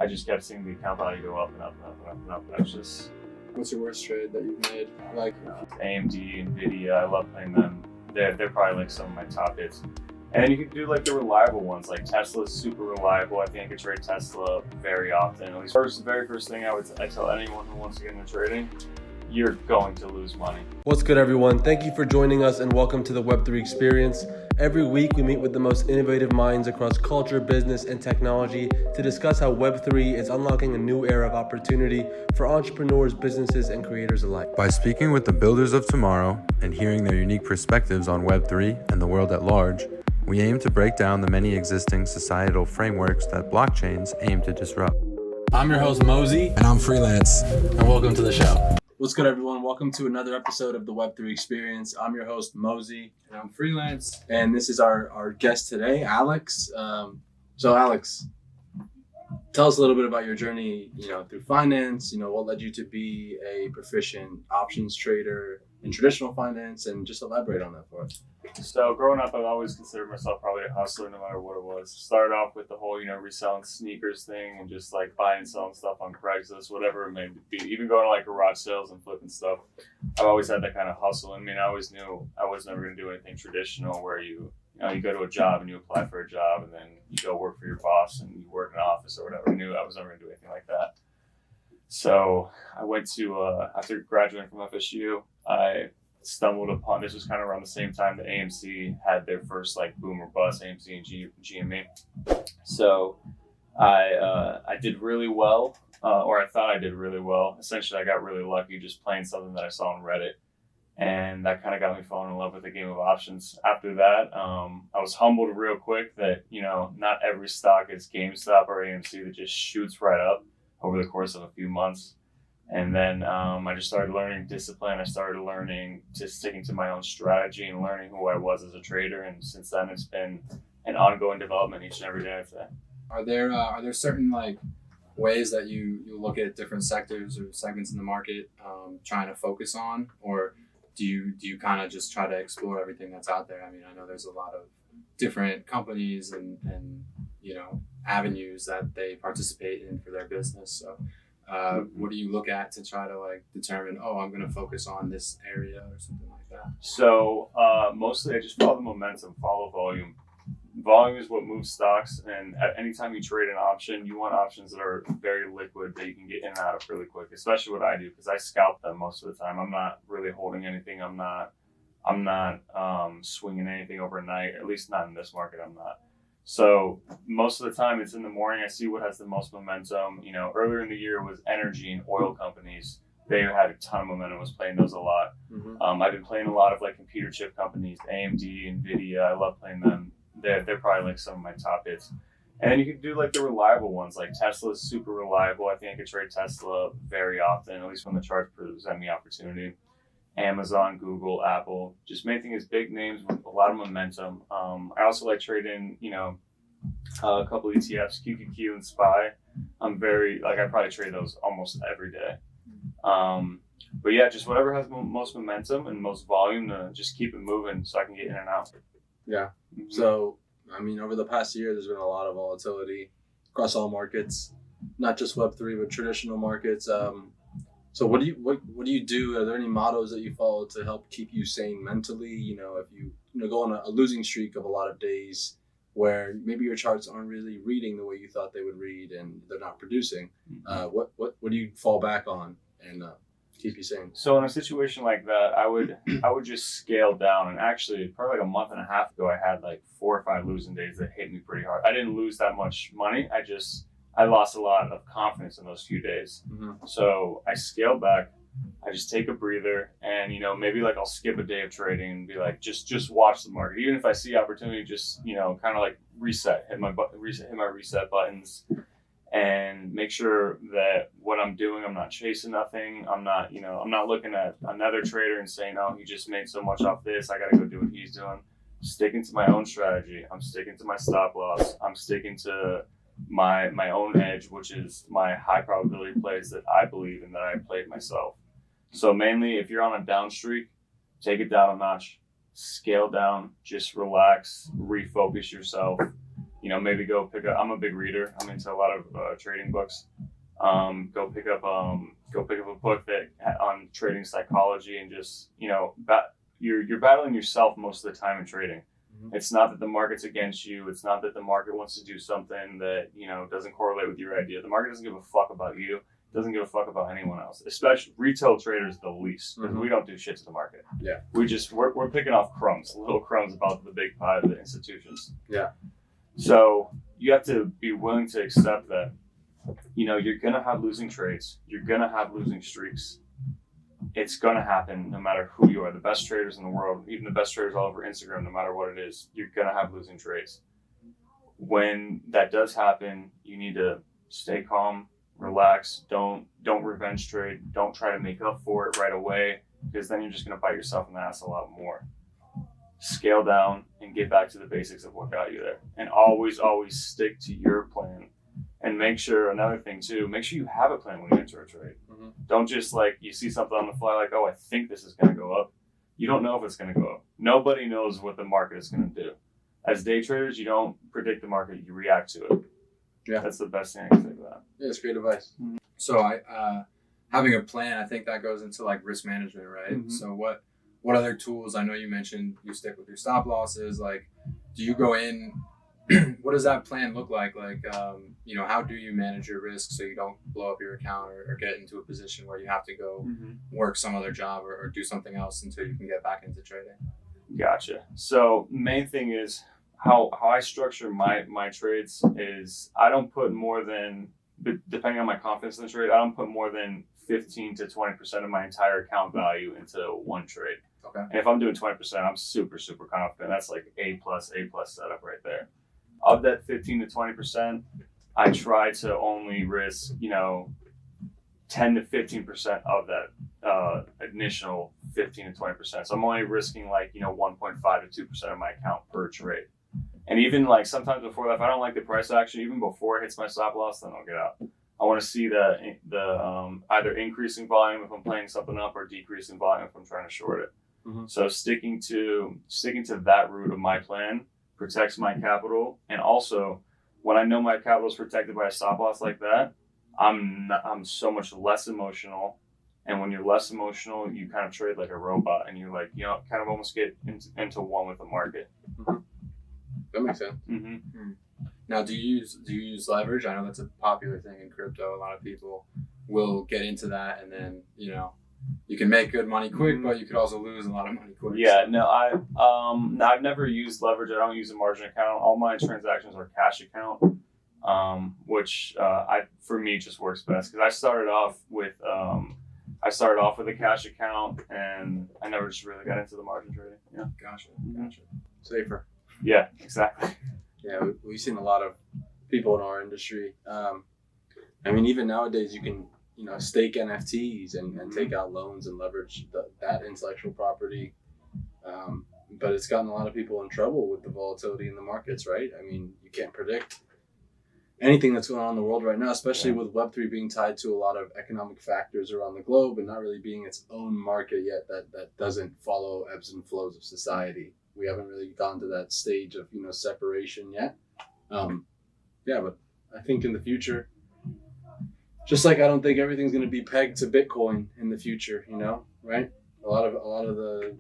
I just kept seeing the account value go up and up and up and up and up. And just... What's your worst trade that you've made? Like AMD, Nvidia, I love playing them. They're probably like some of my top hits. And then you can do like the reliable ones, like Tesla is super reliable. I think I could trade Tesla very often. At least the very first thing I tell anyone who wants to get into trading, you're going to lose money. What's good, everyone? Thank you for joining us and welcome to the Web3 Experience. Every week, we meet with the most innovative minds across culture, business, and technology to discuss how Web3 is unlocking a new era of opportunity for entrepreneurs, businesses, and creators alike. By speaking with the builders of tomorrow and hearing their unique perspectives on Web3 and the world at large, we aim to break down the many existing societal frameworks that blockchains aim to disrupt. I'm your host, Mozy. And I'm Freelance. And welcome to the show. What's good, everyone? Welcome to another episode of the Web3 Experience. I'm your host, Mozy. And I'm Freelance. And this is our guest today, Alex. So Alex, tell us a little bit about your journey, through finance, what led you to be a proficient options trader in traditional finance, and just elaborate on that for us. So growing up, I've always considered myself probably a hustler no matter what it was. Started off with the whole, reselling sneakers thing and just like buying and selling stuff on Craigslist, whatever it may be. Even going to like garage sales and flipping stuff. I've always had that kind of hustle. I mean, I always knew I was never going to do anything traditional where you go to a job and you apply for a job and then you go work for your boss and you work in an office or whatever. I knew I was never going to do anything like that. So I went to, after graduating from FSU, I stumbled upon, this was kind of around the same time that AMC had their first like boom or bust, AMC and GME. So I did really well, or I thought I did really well. Essentially, I got really lucky just playing something that I saw on Reddit. And that kind of got me falling in love with the game of options. After that, I was humbled real quick that, not every stock is GameStop or AMC that just shoots right up over the course of a few months. And then I just started learning discipline. I started learning to sticking to my own strategy and learning who I was as a trader. And since then, it's been an ongoing development each and every day, I'd say. Are there certain like ways that you look at different sectors or segments in the market trying to focus on, or do you kind of just try to explore everything that's out there? I mean, I know there's a lot of different companies and avenues that they participate in for their business. So what do you look at to try to like determine, I'm going to focus on this area or something like that? So mostly I just follow the momentum, follow volume. Volume is what moves stocks, and at any time you trade an option, you want options that are very liquid that you can get in and out of really quick, especially what I do, because I scalp them most of the time. I'm not really holding anything. I'm not swinging anything overnight, at least not in this market. I'm not. So most of the time it's in the morning. I see what has the most momentum. Earlier in the year was energy and oil companies. They had a ton of momentum. I was playing those a lot. Mm-hmm. I've been playing a lot of like computer chip companies, AMD, Nvidia. I love playing them. They're probably like some of my top hits. And then you can do like the reliable ones, like Tesla is super reliable. I think I could trade Tesla very often, at least when the charts present me opportunity. Amazon, Google, Apple, just main thing is big names with a lot of momentum. I also like trading, a couple ETFs, QQQ and SPY. I probably trade those almost every day. But yeah, just whatever has most momentum and most volume to just keep it moving so I can get in and out. Yeah. Mm-hmm. So, I mean, over the past year, there's been a lot of volatility across all markets, not just Web3, but traditional markets. So what do you do? Are there any mottos that you follow to help keep you sane mentally? If you go on a losing streak of a lot of days where maybe your charts aren't really reading the way you thought they would read and they're not producing, what do you fall back on and keep you sane? So in a situation like that, I would just scale down. And actually, probably like a month and a half ago, I had like 4 or 5 losing days that hit me pretty hard. I didn't lose that much money. I lost a lot of confidence in those few days. Mm-hmm. So I scaled back. I just take a breather and, maybe like I'll skip a day of trading and be like, just watch the market. Even if I see opportunity, just, kind of like hit my reset buttons and make sure that what I'm doing, I'm not chasing nothing. I'm not looking at another trader and saying, oh, he just made so much off this. I got to go do what he's doing. Sticking to my own strategy. I'm sticking to my stop loss. I'm sticking to my own edge, which is my high probability plays that I believe in, that I played myself. So mainly, if you're on a down streak, take it down a notch, scale down, just relax, refocus yourself, maybe go pick up. I'm a big reader. I'm into a lot of trading books. Go pick up a book that on trading psychology and just you're battling yourself most of the time in trading. Mm-hmm. It's not that the market's against you. It's not that the market wants to do something that doesn't correlate with your idea. The market doesn't give a fuck about you. It doesn't give a fuck about anyone else. Especially retail traders, the least, because we don't do shit to the market. Yeah, we're picking off crumbs, little crumbs about the big pie of the institutions. Yeah. So you have to be willing to accept that. You're going to have losing trades. You're going to have losing streaks. It's going to happen no matter who you are. The best traders in the world, even the best traders all over Instagram, no matter what it is, you're going to have losing trades. When that does happen, you need to stay calm, relax. Don't revenge trade. Don't try to make up for it right away, because then you're just going to bite yourself in the ass a lot more. Scale down and get back to the basics of what got you there. And always stick to your plan. And make sure, another thing too, make sure you have a plan when you enter a trade. Mm-hmm. Don't just you see something on the fly like, oh, I think this is going to go up. You don't know if it's going to go up. Nobody knows what the market is going to do. As day traders, you don't predict the market, you react to it. Yeah. That's the best thing I can say to that. Yeah, it's great advice. Mm-hmm. So having a plan, I think that goes into risk management, right? Mm-hmm. So what other tools, I know you mentioned you stick with your stop losses, do you go in, what does that plan look like? How do you manage your risk so you don't blow up your account or get into a position where you have to go work some other job or do something else until you can get back into trading? Gotcha. So main thing is how I structure my trades is I don't put more than, depending on my confidence in the trade, I don't put more than 15 to 20% of my entire account value into one trade. Okay. And if I'm doing 20%, I'm super, super confident. That's A+ setup right there. Of that 15 to 20%, I try to only risk, 10 to 15% of that initial 15 to 20%. So I'm only risking 1.5 to 2% of my account per trade. And even sometimes before that, if I don't like the price action, even before it hits my stop loss, then I'll get out. I want to see the either increasing volume if I'm playing something up or decreasing volume if I'm trying to short it. Mm-hmm. So sticking to that route of my plan protects my capital, and also when I know my capital is protected by a stop loss like that, I'm so much less emotional. And when you're less emotional, you kind of trade like a robot, and you're kind of almost get into one with the market. Mm-hmm. That makes sense. Mm-hmm. Mm-hmm. Now, do you use leverage? I know that's a popular thing in crypto. A lot of people will get into that, and then you can make good money quick, but you could also lose a lot of money quick. Yeah, no, I've never used leverage. I don't use a margin account. All my transactions are cash account, which for me just works best because I started off with a cash account, and I never just really got into the margin trading. Yeah, gotcha. Safer. Yeah, exactly. Yeah, we've seen a lot of people in our industry. Even nowadays you can stake NFTs and take out loans and leverage that intellectual property. But it's gotten a lot of people in trouble with the volatility in the markets, right? You can't predict anything that's going on in the world right now, especially with Web3 being tied to a lot of economic factors around the globe and not really being its own market yet that doesn't follow ebbs and flows of society. We haven't really gone to that stage of, separation yet. But I think in the future, just I don't think everything's going to be pegged to Bitcoin in the future, right? A lot of the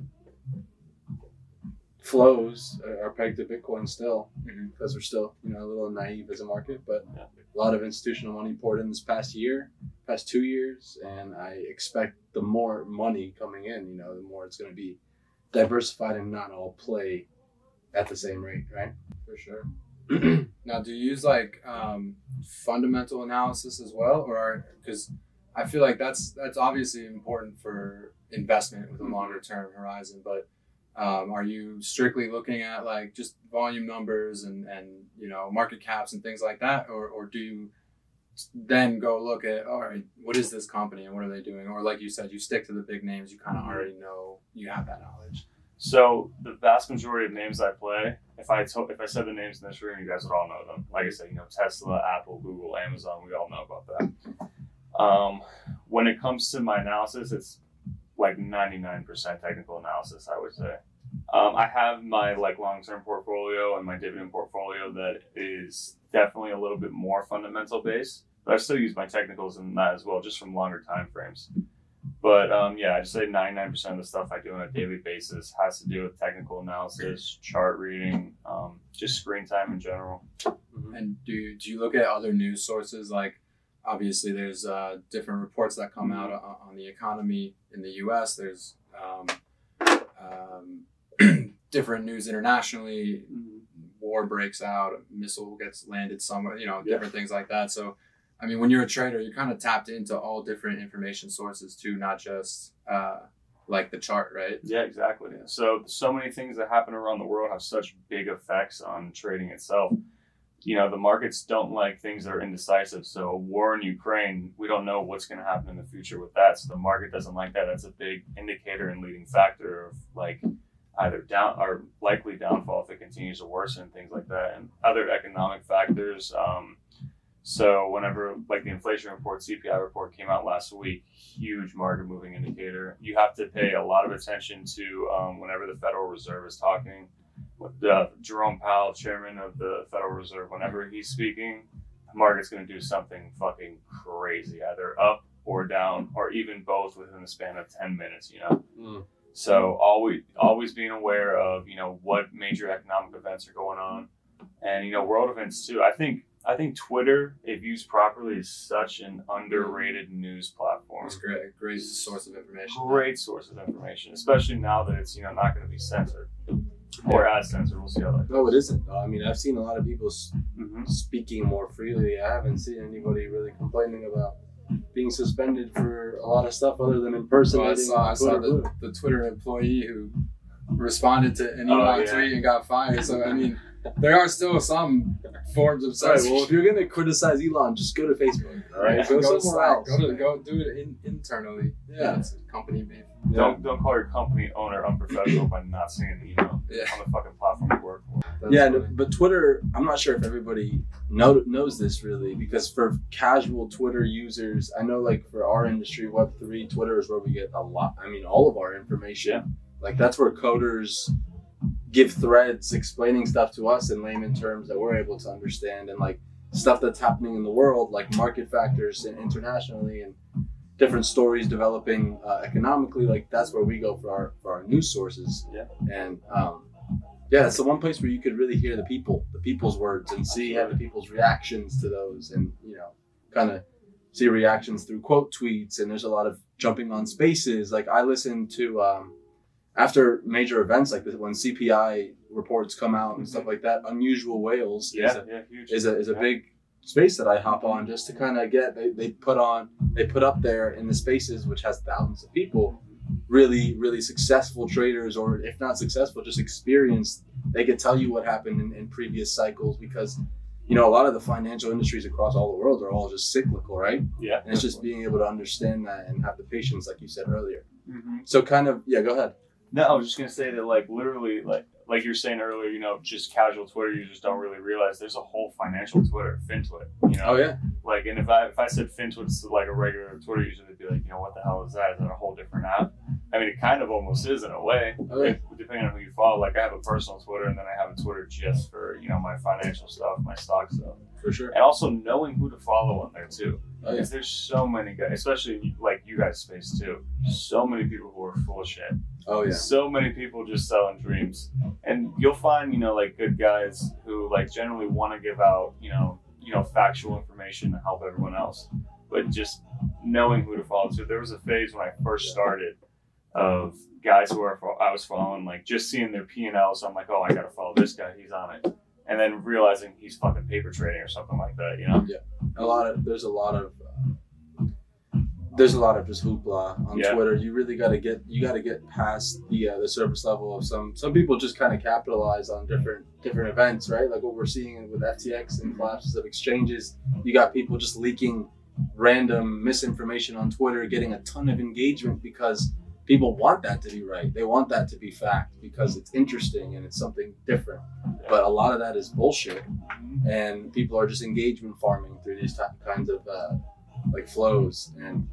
flows are pegged to Bitcoin still, because we're still, a little naive as a market. But a lot of institutional money poured in this past 2 years, and I expect the more money coming in, the more it's going to be diversified and not all play at the same rate, right? For sure. Now, do you use fundamental analysis as well, or because I feel like that's obviously important for investment with a longer term horizon, but are you strictly looking at just volume numbers and market caps and things like that, or do you then go look at, all right, what is this company and what are they doing? Or like you said, you stick to the big names, you kind of already know, you have that knowledge. So the vast majority of names I play, if I said the names in this room, you guys would all know them. Like I said, Tesla, Apple, Google, Amazon, we all know about that. When it comes to my analysis, it's 99% technical analysis, I would say. I have my like long-term portfolio and my dividend portfolio that is definitely a little bit more fundamental based, but I still use my technicals in that as well, just from longer time frames. But yeah, I'd say 99% of the stuff I do on a daily basis has to do with technical analysis, chart reading, just screen time in general. And do you look at other news sources? Like, obviously, there's different reports that come out on the economy in the U.S. There's different news internationally. War breaks out, a missile gets landed somewhere, different things like that. So, I mean, when you're a trader, you're kind of tapped into all different information sources too, not just like the chart, right? Yeah, exactly. So many things that happen around the world have such big effects on trading itself. The markets don't like things that are indecisive. So a war in Ukraine, we don't know what's going to happen in the future with that. So the market doesn't like that. That's a big indicator and leading factor of like either down or likely downfall if it continues to worsen, things like that. And other economic factors. So whenever like the inflation report, CPI report came out last week, huge market moving indicator. You have to pay a lot of attention to whenever the Federal Reserve is talking. With Jerome Powell, chairman of the Federal Reserve, whenever he's speaking, the market's going to do something fucking crazy, either up or down, or even both within the span of 10 minutes, So always being aware of, what major economic events are going on, and, world events too. I think Twitter, if used properly, is such an underrated news platform. It's great source of information. Great source of information, especially now that it's not going to be censored or as censored. We'll see how that goes. No, it isn't. I mean, I've seen a lot of people speaking more freely. I haven't seen anybody really complaining about being suspended for a lot of stuff other than impersonating. I saw the Twitter employee who responded to an Elon tweet and got fired. So, I mean, there are still some forms of censorship. Well, if you're going to criticize Elon, just go to Facebook. All right, go somewhere else. Go do it internally. Yeah, it's company beef. Don't call your company owner unprofessional by not seeing the email on the fucking platform you work for. But Twitter, I'm not sure if everybody knows this really, because for casual Twitter users, I know like for our industry, Web3, Twitter is where we get all of our information. Yeah. Like that's where coders give threads explaining stuff to us in layman terms that we're able to understand, and like stuff that's happening in the world, like market factors and internationally, and different stories developing economically. Like that's where we go for our news sources. Yeah. And it's the one place where you could really hear the people's words and see the people's reactions to those, and kind of see reactions through quote tweets. And there's a lot of jumping on spaces. Like I listen to after major events like this, when CPI reports come out and stuff like that, Unusual Whales is a big space that I hop on just to kind of get. They put up there in the spaces, which has thousands of people, really, really successful traders, or if not successful, just experienced. They could tell you what happened in previous cycles, because a lot of the financial industries across all the world are all just cyclical, right? Yeah. And it's just being able to understand that and have the patience, like you said earlier. Mm-hmm. So go ahead. No, I was just gonna say that, like, literally, like you're saying earlier, just casual Twitter users don't really realize there's a whole financial Twitter, FinTwit. Oh yeah. Like, and if I said FinTwit's to like a regular Twitter user, they'd be like, what the hell is that? Is that a whole different app? I mean, it kind of almost is in a way, depending on who you follow. Like, I have a personal Twitter, and then I have a Twitter just for my financial stuff, my stock stuff. For sure. And also knowing who to follow on there too. Oh, because there's so many guys, especially like you guys' space too. So many people who are full of shit. Oh yeah. So many people just selling dreams, and you'll find like good guys who like generally want to give out factual information to help everyone else, but just knowing who to follow. So there was a phase when I first started of guys who I was following, like just seeing their P&L. So I'm like, oh, I gotta follow this guy. He's on it. And then realizing he's fucking paper trading or something like that, Yeah. There's a lot of just hoopla on Twitter. You really gotta get past the surface level of some people just kind of capitalize on different events, right? Like what we're seeing with FTX and collapses of exchanges. You got people just leaking random misinformation on Twitter, getting a ton of engagement because people want that to be right. They want that to be fact because it's interesting and it's something different. But a lot of that is bullshit, and people are just engagement farming through these kinds of flows. And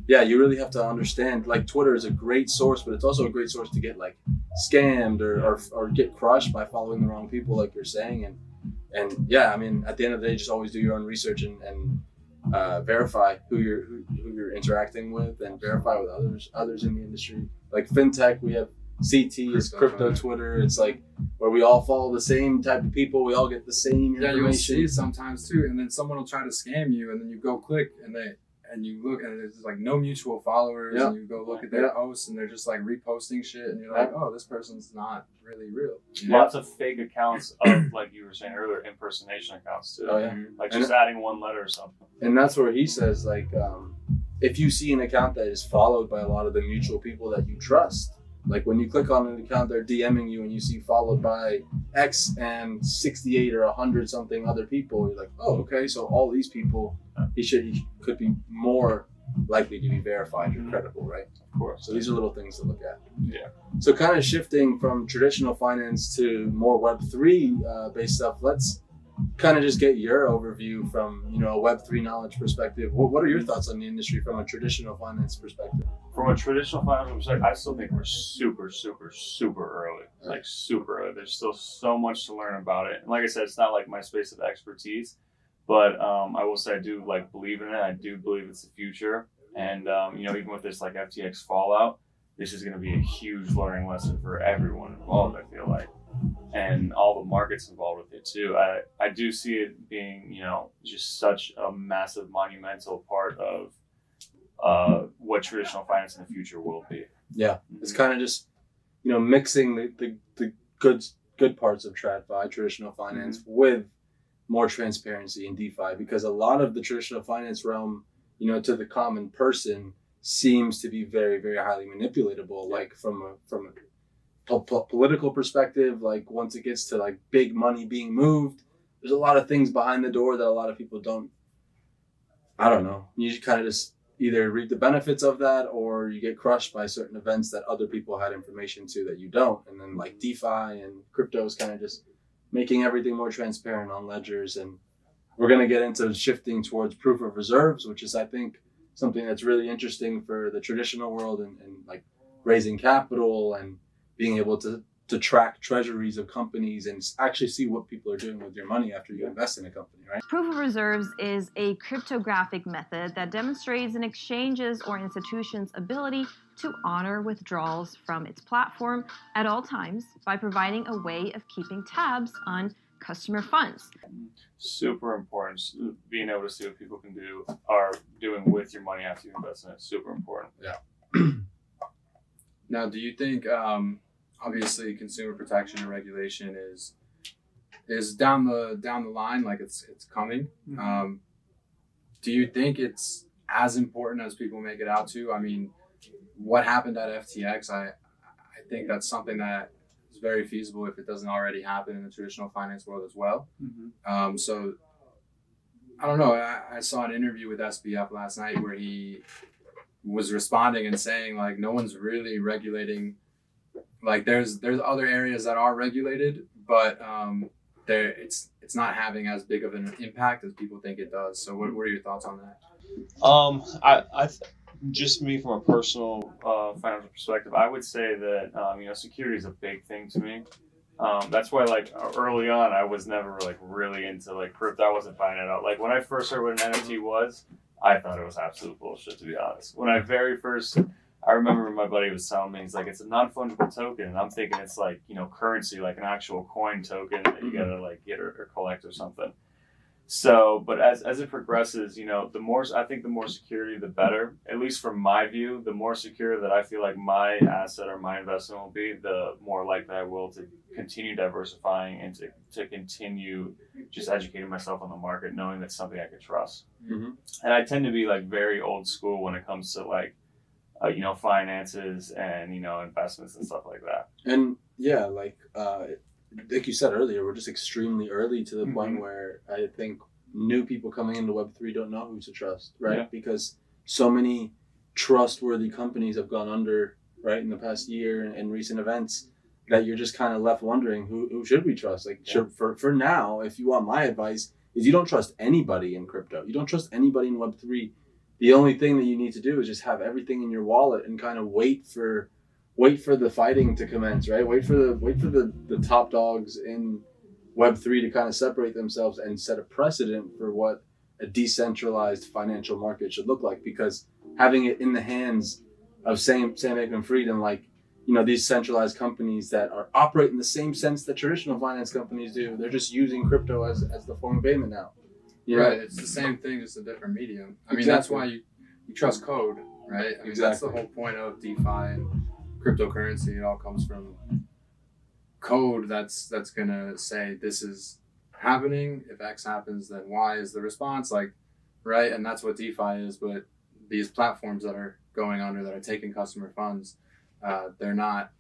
you really have to understand. Like Twitter is a great source, but it's also a great source to get like scammed or get crushed by following the wrong people, like you're saying. And yeah, I mean, at the end of the day, just always do your own research and verify who you're interacting with, and verify with others in the industry. Like fintech, we have CT, is crypto Twitter. It's like where we all follow the same type of people. We all get the same information. Yeah, you'll see it sometimes too, and then someone will try to scam you, and then you go click, and you look, and there's like no mutual followers, and you go look at their posts, and they're just like reposting shit, and you're like, oh, this person's not really real. You know? Lots of fake accounts of, like you were saying earlier, impersonation accounts too. Oh yeah, like just adding one letter or something. And that's where he says, like, if you see an account that is followed by a lot of the mutual people that you trust, like when you click on an account, they're DMing you and you see followed by X and 68 or 100 something other people, you're like, oh, okay, so all these people, he could be more likely to be verified or credible, right? Of course. So these are little things to look at. Yeah. So kind of shifting from traditional finance to more Web3 based stuff, let's kind of just get your overview from, a Web3 knowledge perspective. What are your thoughts on the industry from a traditional finance perspective? From a traditional finance perspective, I still think we're super, super, super early. Like super early. There's still so much to learn about it. And like I said, it's not like my space of expertise, but I will say I do believe in it. I do believe it's the future. And even with this like FTX fallout, this is going to be a huge learning lesson for everyone involved, I feel like. And all the markets involved with it too. I do see it being, just such a massive, monumental part of what traditional finance in the future will be. Yeah, it's kind of just, mixing the good parts of TradFi, traditional finance, with more transparency in DeFi, because a lot of the traditional finance realm, to the common person, seems to be very, very highly manipulatable. Like from a political perspective, like once it gets to like big money being moved, there's a lot of things behind the door that a lot of people don't. I don't know. You kind of just either reap the benefits of that, or you get crushed by certain events that other people had information to that you don't. And then like DeFi and crypto is kind of just making everything more transparent on ledgers. And we're going to get into shifting towards proof of reserves, which is, I think, something that's really interesting for the traditional world, and like raising capital and being able to track treasuries of companies and actually see what people are doing with your money after you invest in a company, right? Proof of reserves is a cryptographic method that demonstrates an exchange's or institution's ability to honor withdrawals from its platform at all times by providing a way of keeping tabs on customer funds. Super important. Being able to see what people are doing with your money after you invest in it. Super important. Yeah. Now, do you think, obviously, consumer protection and regulation is down the line, like it's coming? Mm-hmm. Do you think it's as important as people make it out to? I mean, what happened at FTX? I think that's something that is very feasible if it doesn't already happen in the traditional finance world as well. Mm-hmm. So I don't know. I saw an interview with SBF last night where he was responding and saying, like, no one's really regulating. Like there's other areas that are regulated, but it's not having as big of an impact as people think it does. So what are your thoughts on that? Just me from a personal financial perspective, I would say that security is a big thing to me. That's why like early on I was never like really into like crypto. I wasn't finding it out. Like when I first heard what an NFT was, I thought it was absolute bullshit, to be honest. When I remember my buddy was telling me, he's like, it's a non-fungible token. And I'm thinking it's like, currency, like an actual coin token that you gotta like get or collect or something. So, but as it progresses, the more security, the better. At least from my view, the more secure that I feel like my asset or my investment will be, the more likely I will to continue diversifying and to continue just educating myself on the market, knowing that's something I can trust. Mm-hmm. And I tend to be like very old school when it comes to like, finances and, investments and stuff like that. And yeah, like you said earlier, we're just extremely early to the point where I think new people coming into Web3 don't know who to trust, right? Yeah. Because so many trustworthy companies have gone under, right, in the past year and recent events, that you're just kind of left wondering who should we trust? Like, for now, if you want my advice, is you don't trust anybody in crypto. You don't trust anybody in Web3. The only thing that you need to do is just have everything in your wallet and kind of wait for wait for the fighting to commence, right? Wait for the top dogs in Web3 to kind of separate themselves and set a precedent for what a decentralized financial market should look like, because having it in the hands of Sam Bankman-Fried and like, you know, these centralized companies that are operate in the same sense that traditional finance companies do, they're just using crypto as the form of payment now. You know? Right, it's the same thing, just a different medium. I mean, that's why you trust code, right? I mean, that's the whole point of DeFi and cryptocurrency. It all comes from code that's gonna say this is happening. If X happens, then Y is the response. Like, right? And that's what DeFi is. But these platforms that are going under, that are taking customer funds, they're not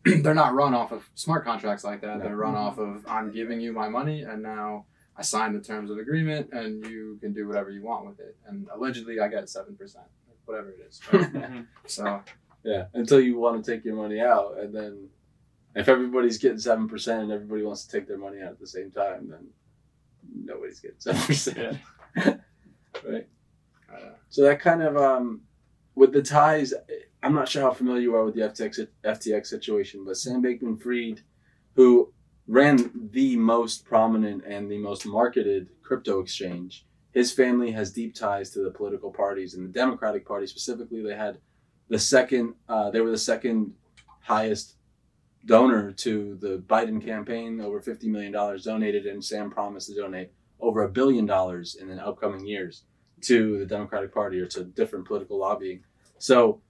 run off of smart contracts like that. They're run off of, I'm giving you my money, and now I signed the terms of agreement, and you can do whatever you want with it. And allegedly, I get 7%, whatever it is. Right? So yeah, until you want to take your money out, and then if everybody's getting 7% and everybody wants to take their money out at the same time, then nobody's getting 7%. Yeah. Right. So that kind of with the ties, I'm not sure how familiar you are with the FTX situation, but Sam Bankman-Fried, who ran the most prominent and the most marketed crypto exchange, his family has deep ties to the political parties. And the Democratic Party specifically, they were the second highest donor to the Biden campaign, over $50 million donated, and Sam promised to donate over $1 billion in the upcoming years to the Democratic Party or to different political lobbying. So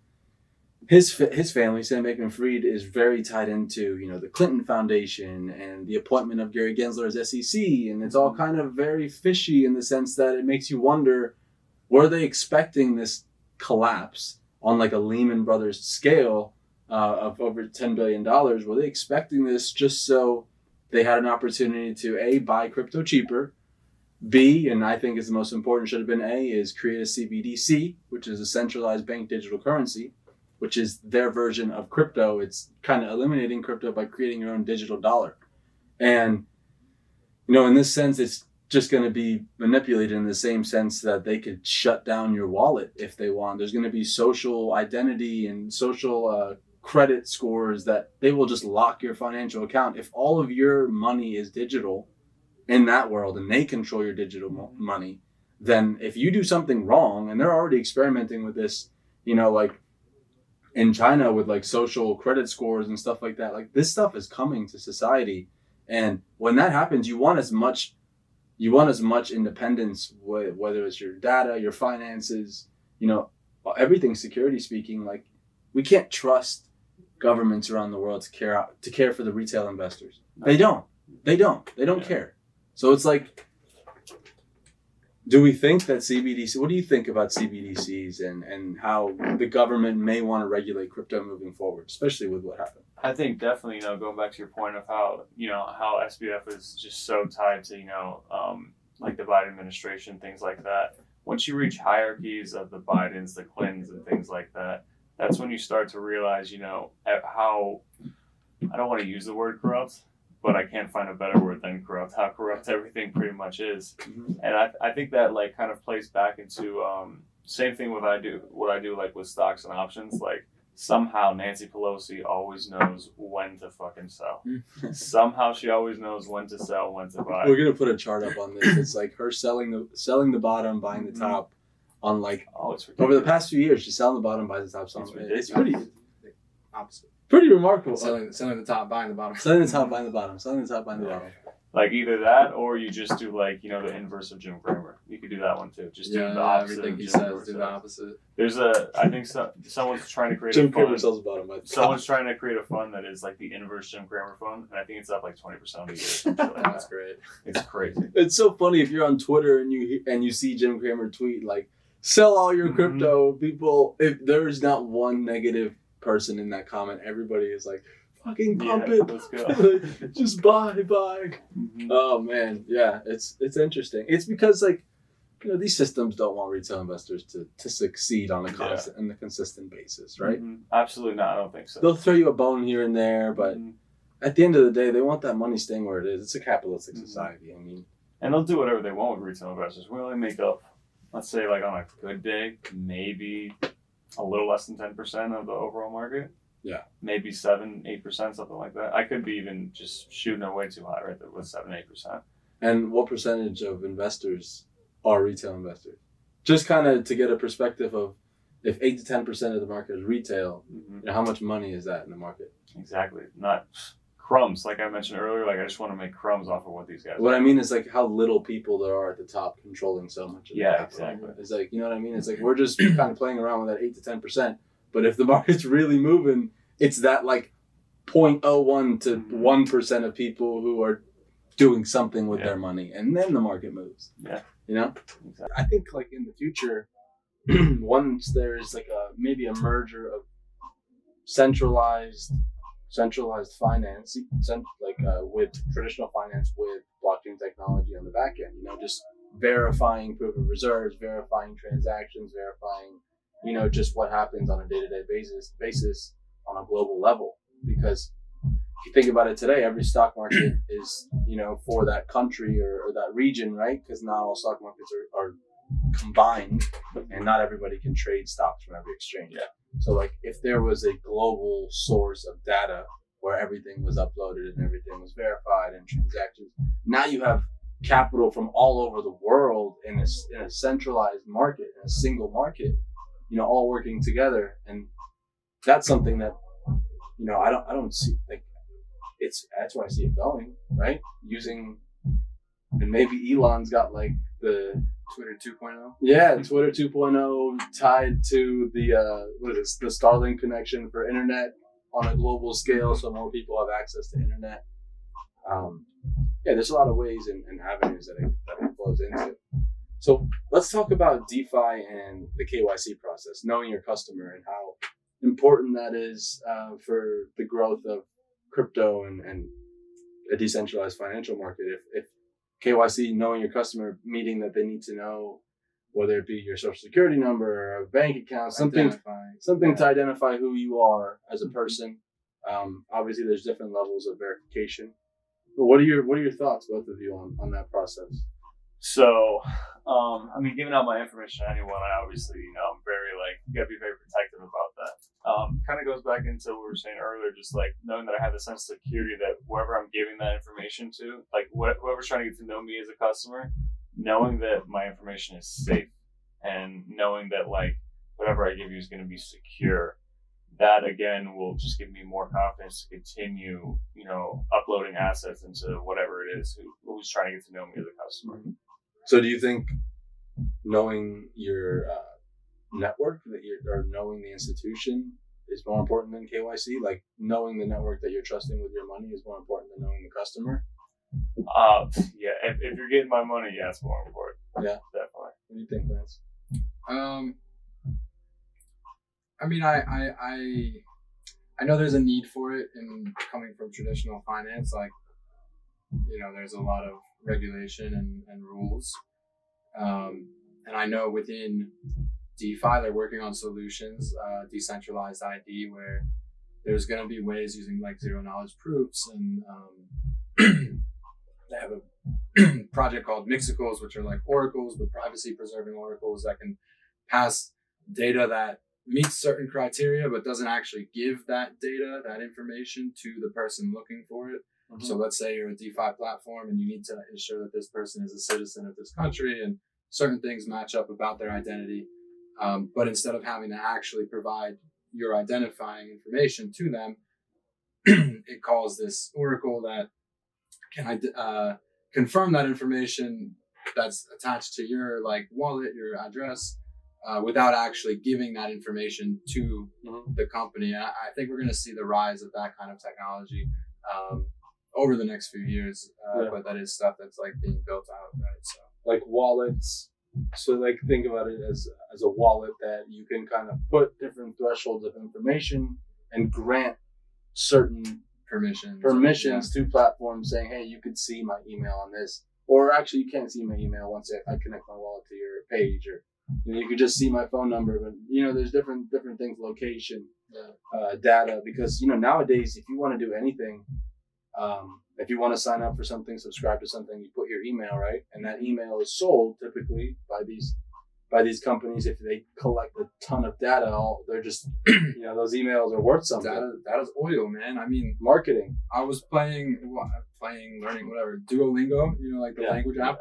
his family, Sam Bankman-Fried, is very tied into, you know, the Clinton Foundation and the appointment of Gary Gensler as SEC, and it's all kind of very fishy in the sense that it makes you wonder, were they expecting this collapse on like a Lehman Brothers scale of over $10 billion? Were they expecting this just so they had an opportunity to A, buy crypto cheaper, B, and I think is the most important, should have been A, is create a CBDC, which is a centralized bank digital currency, which is their version of crypto. It's kind of eliminating crypto by creating your own digital dollar. And, you know, in this sense, it's just going to be manipulated in the same sense that they could shut down your wallet if they want. There's going to be social identity and social credit scores that they will just lock your financial account. If all of your money is digital in that world and they control your digital money, then if you do something wrong, and they're already experimenting with this, you know, like in China with like social credit scores and stuff like that, like this stuff is coming to society. And when that happens, you want as much independence, whether it's your data, your finances, you know, everything security speaking. Like, we can't trust governments around the world to care for the retail investors. They don't care. So it's like, do we think that CBDC, what do you think about CBDCs and how the government may want to regulate crypto moving forward, especially with what happened? I think definitely, you know, going back to your point of how SBF is just so tied to, you know, like the Biden administration, things like that. Once you reach hierarchies of the Bidens, the Clintons, and things like that, that's when you start to realize, you know, how, I don't want to use the word corrupt, but I can't find a better word than corrupt, how corrupt everything pretty much is. Mm-hmm. And I think that like kind of plays back into same thing what I do like with stocks and options. Like, somehow Nancy Pelosi always knows when to fucking sell. Somehow she always knows when to sell, when to buy. We're gonna put a chart up on this. It's like her selling the bottom, buying the top, on like over the past few years. She's selling the bottom, buys the top. It's pretty opposite. Pretty remarkable. Selling the top, buying the bottom. Selling the top, buying the bottom. Selling the top, buying the bottom. Like either that, or you just do like, you know, the inverse of Jim Cramer. You could do that one too. Just do the opposite. Everything he says, do the opposite. There's I think someone's trying to create Jim a fund. Cramer sells the bottom. Someone's trying to create a fund that is like the inverse Jim Cramer fund, and I think it's up like 20% a year. That's great. It's crazy. It's so funny if you're on Twitter and you see Jim Cramer tweet like, "Sell all your crypto, people." If there's not one negative person in that comment, everybody is like, fucking pump it. Let's go. Just buy. Mm-hmm. Oh man, yeah, it's interesting. It's because, like, you know, these systems don't want retail investors to succeed on a constant and a consistent basis, right? Mm-hmm. Absolutely not. I don't think so. They'll throw you a bone here and there, but at the end of the day, they want that money staying where it is. It's a capitalistic society. I mean, and they'll do whatever they want with retail investors. We only make up, let's say, like on a good day, maybe a little less than 10% of the overall market. maybe 7-8%, something like that. I could be even just shooting it way too high right there with 7-8%. And what percentage of investors are retail investors? Just kind of to get a perspective of if 8 to 10% of the market is retail, how much money is that in the market? Exactly. Not crumbs, like I mentioned earlier. Like I just want to make crumbs off of what these guys. What I mean is like how little people there are at the top controlling so much of the capital. Exactly. It's like, you know what I mean? It's like we're just kind of playing around with that 8 to 10%. But if the market's really moving, it's that like 0.01 to 1% of people who are doing something with their money, and then the market moves. Yeah. You know? Exactly. I think like in the future, once there's like maybe a merger of centralized finance, with traditional finance with blockchain technology on the back end, just verifying proof of reserves, verifying transactions, verifying, just what happens on a day-to-day basis on a global level. Because if you think about it today, every stock market is, for that country or that region, right? Because not all stock markets are combined, and not everybody can trade stocks from every exchange. Yeah. So like if there was a global source of data where everything was uploaded and everything was verified and transactions, now you have capital from all over the world in a centralized market, in a single market, all working together. And that's something that, I don't see, like, that's where I see it going, right? And maybe Elon's got like the Twitter 2.0. Yeah, Twitter 2.0 tied to the Starlink connection for internet on a global scale, so more people have access to internet. There's a lot of ways and avenues that it flows into. So let's talk about DeFi and the KYC process, knowing your customer and how important that is for the growth of crypto and a decentralized financial market. If KYC, knowing your customer, meaning that they need to know whether it be your social security number or a bank account, something to identify who you are as a person. Obviously, there's different levels of verification. But what are your thoughts, both of you, on that process? So, giving out my information to anyone, I obviously, I'm very you gotta be very protective about that. Kind of goes back into what we were saying earlier, just like knowing that I have a sense of security that whoever I'm giving that information to, like whoever's trying to get to know me as a customer, knowing that my information is safe and knowing that like whatever I give you is going to be secure, that again will just give me more confidence to continue, uploading assets into whatever it is who's trying to get to know me as a customer. So do you think knowing your network or knowing the institution is more important than KYC? Like knowing the network that you're trusting with your money is more important than knowing the customer? If you're getting my money, yeah, it's more important. Yeah, definitely. What do you think, Lance? I know there's a need for it in coming from traditional finance. Like, there's a lot of regulation and rules. And I know within DeFi, they're working on solutions, decentralized ID, where there's going to be ways using like zero knowledge proofs. And they have a project called Mixicals, which are like oracles, but privacy preserving oracles that can pass data that meets certain criteria, but doesn't actually give that data, that information to the person looking for it. Mm-hmm. So let's say you're a DeFi platform and you need to ensure that this person is a citizen of this country and certain things match up about their identity. But instead of having to actually provide your identifying information to them, it calls this oracle that can confirm that information that's attached to your like wallet, your address, without actually giving that information to the company. And I think we're going to see the rise of that kind of technology over the next few years. But that is stuff that's like being built out, right? So like wallets. So like think about it as a wallet that you can kind of put different thresholds of information and grant certain permissions to platforms saying, hey, you could see my email on this, or actually you can't see my email once I connect my wallet to your page, or you could just see my phone number. But there's different things, location, data, because nowadays if you want to do anything, if you want to sign up for something, subscribe to something, you put your email, right? And that email is sold typically by by these companies. If they collect a ton of data, they're just, those emails are worth something. Data's oil, man. I mean, Marketing. I was learning, whatever, Duolingo, like the language app,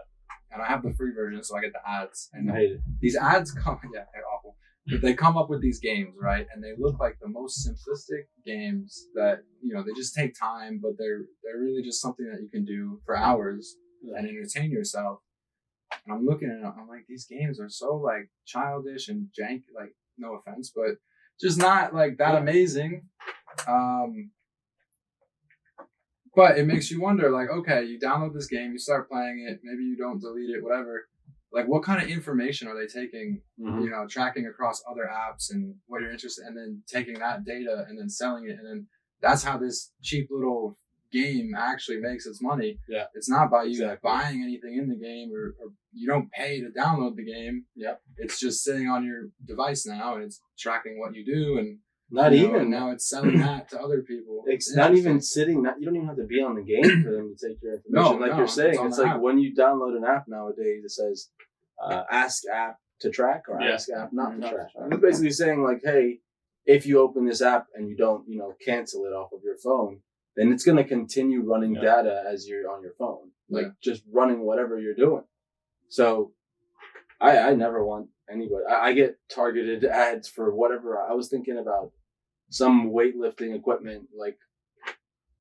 and I have the free version, so I get the ads. And I hate it. These ads come, they're awful. But they come up with these games, right? And they look like the most simplistic games that, they just take time, but they're really just something that you can do for hours and entertain yourself. And I'm looking at it, I'm like, these games are so like childish and janky, like, no offense, but just not like that amazing. But it makes you wonder, like, okay, you download this game, you start playing it, maybe you don't delete it, whatever. Like, what kind of information are they taking, tracking across other apps and what you're interested in, and then taking that data and then selling it. And then that's how this cheap little game actually makes its money. Yeah. It's not by you buying anything in the game or you don't pay to download the game. Yep. It's just sitting on your device now and it's tracking what you do. And now it's selling that to other people. It's not even sitting. You don't even have to be on the game for them to take your information. You're saying, it's like when you download an app nowadays, it says ask app to track or ask app not to track. It's basically saying like, hey, if you open this app and you don't, cancel it off of your phone, then it's going to continue running data as you're on your phone, just running whatever you're doing. So I never want anybody. I get targeted ads for whatever. I was thinking about some weightlifting equipment, like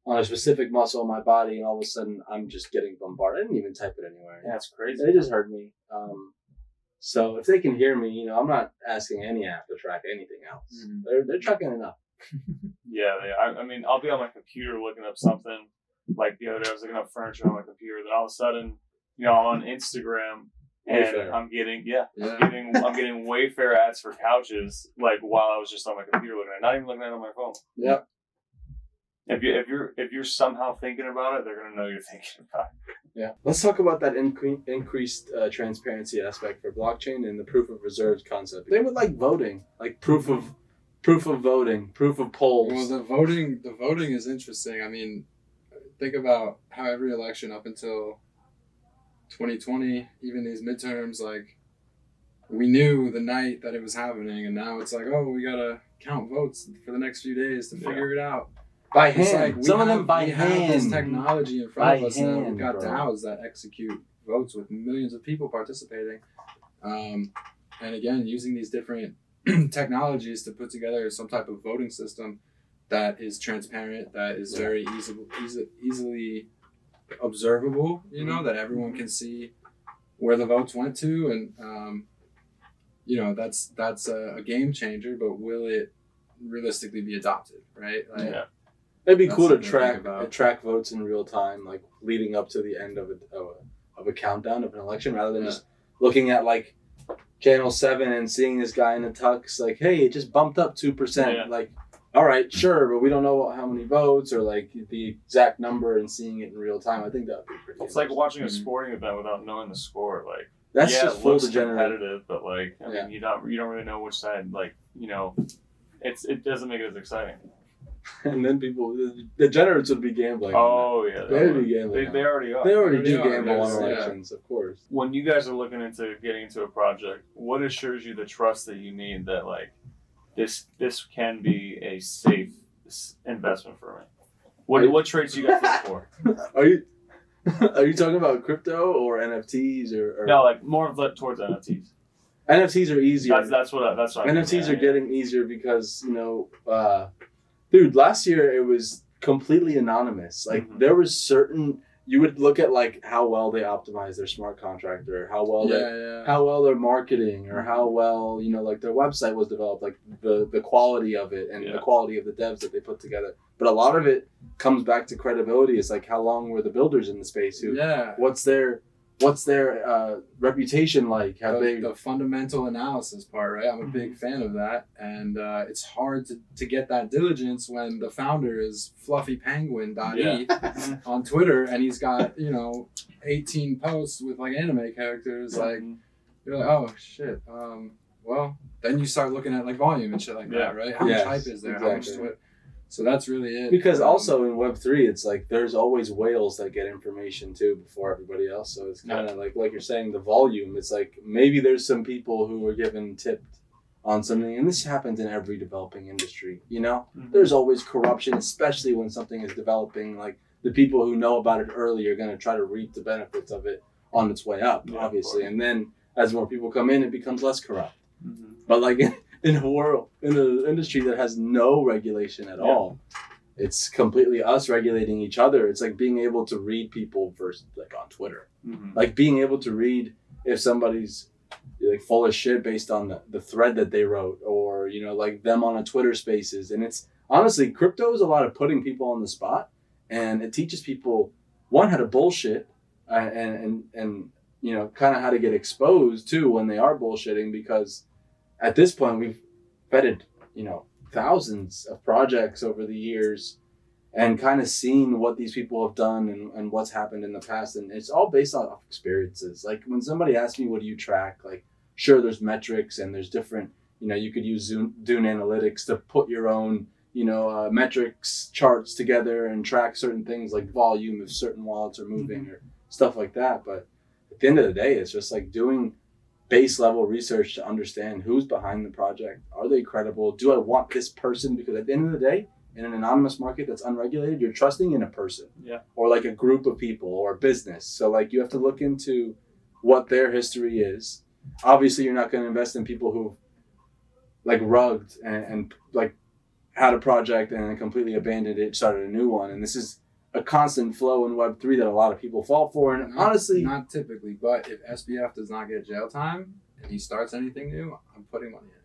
on a specific muscle in my body, and all of a sudden I'm just getting bombarded. I didn't even type it anywhere. Yeah, it's crazy. They just heard me. So if they can hear me, I'm not asking any app to track anything else. Mm-hmm. They're tracking enough. Yeah, I mean, I'll be on my computer looking up something. Like the other day, I was looking up furniture on my computer. Then all of a sudden, I'm on Instagram and Wayfair. I'm getting Wayfair ads for couches. Like while I was just on my computer looking at it, not even looking at it on my phone. Yep. If you're somehow thinking about it, they're gonna know you're thinking about it. Yeah. Let's talk about that increased transparency aspect for blockchain and the proof of reserves concept. They would like voting, like proof of voting, proof of polls. Well, the voting is interesting. I mean, think about how every election up until 2020, even these midterms, like we knew the night that it was happening, and now it's like, oh, we gotta count votes for the next few days to figure it out. By hand. Like Some of them by hand. We have this technology in front of us now. We've got bro. DAOs that execute votes with millions of people participating. And again, using these different technologies to put together some type of voting system that is transparent, that is very easily observable, that everyone can see where the votes went to. And, that's a game changer, but will it realistically be adopted, right? It'd be cool to track votes in real time, like leading up to the end of a countdown of an election, rather than just looking at like Channel 7 and seeing this guy in a tux, like, hey, it just bumped up 2%. Yeah. Like, all right, sure, but we don't know how many votes or like the exact number and seeing it in real time. I think that would be pretty. It's like watching a sporting event without knowing the score. Like, that's just full competitive, but like, I mean, you don't really know which side. Like, it doesn't make it as exciting. And then the degenerates would be gambling. Oh yeah, they'd be gambling. They already are. They already do gamble on elections, of course. When you guys are looking into getting into a project, what assures you the trust that you need that like this can be a safe investment for me? What traits do you guys look for? Are you talking about crypto or NFTs or no, like more towards NFTs? NFTs are easier. That's what NFTs are getting easier because dude, last year it was completely anonymous. Like there was you would look at like how well they optimize their smart contract or how well they're marketing or how well like their website was developed, like the quality of it and the quality of the devs that they put together. But a lot of it comes back to credibility. It's like how long were the builders in the space? What's their reputation like? The fundamental analysis part, right? I'm a big fan of that, and it's hard to get that diligence when the founder is fluffypenguin.e on Twitter, and he's got 18 posts with like anime characters. Like you're like, oh shit. Well, then you start looking at like volume and shit like that, right? How much hype is there? Exactly. So that's really it. Because also in Web3, it's like there's always whales that get information too before everybody else. So it's kind of like you're saying, the volume. It's like maybe there's some people who were given tipped on something, and this happens in every developing industry. You know, there's always corruption, especially when something is developing. Like the people who know about it early are going to try to reap the benefits of it on its way up, obviously, and then as more people come in, it becomes less corrupt. But like in an industry that has no regulation at all, it's completely us regulating each other. It's like being able to read people versus like on Twitter, like being able to read if somebody's like full of shit based on the thread that they wrote, or you know, like them on a Twitter Spaces. And it's honestly, crypto is a lot of putting people on the spot, and it teaches people one, how to bullshit, and you know, kind of how to get exposed too when they are bullshitting, because at this point we've vetted, you know, thousands of projects over the years and kind of seen what these people have done and what's happened in the past. And it's all based on experiences. Like when somebody asks me, what do you track? Like, sure, there's metrics and there's different, you know, you could use Dune Analytics to put your own, you know, metrics charts together and track certain things like volume if certain wallets are moving or stuff like that. But at the end of the day, it's just like doing base level research to understand who's behind the project. Are they credible? Do I want this person? Because at the end of the day, in an anonymous market that's unregulated, you're trusting in a person, or like a group of people or a business. So like you have to look into what their history is. Obviously, you're not going to invest in people who like rugged and like had a project and then completely abandoned it, started a new one. And this is a constant flow in Web3 that a lot of people fall for. And honestly, not typically, but if SBF does not get jail time and he starts anything new, I'm putting money in it.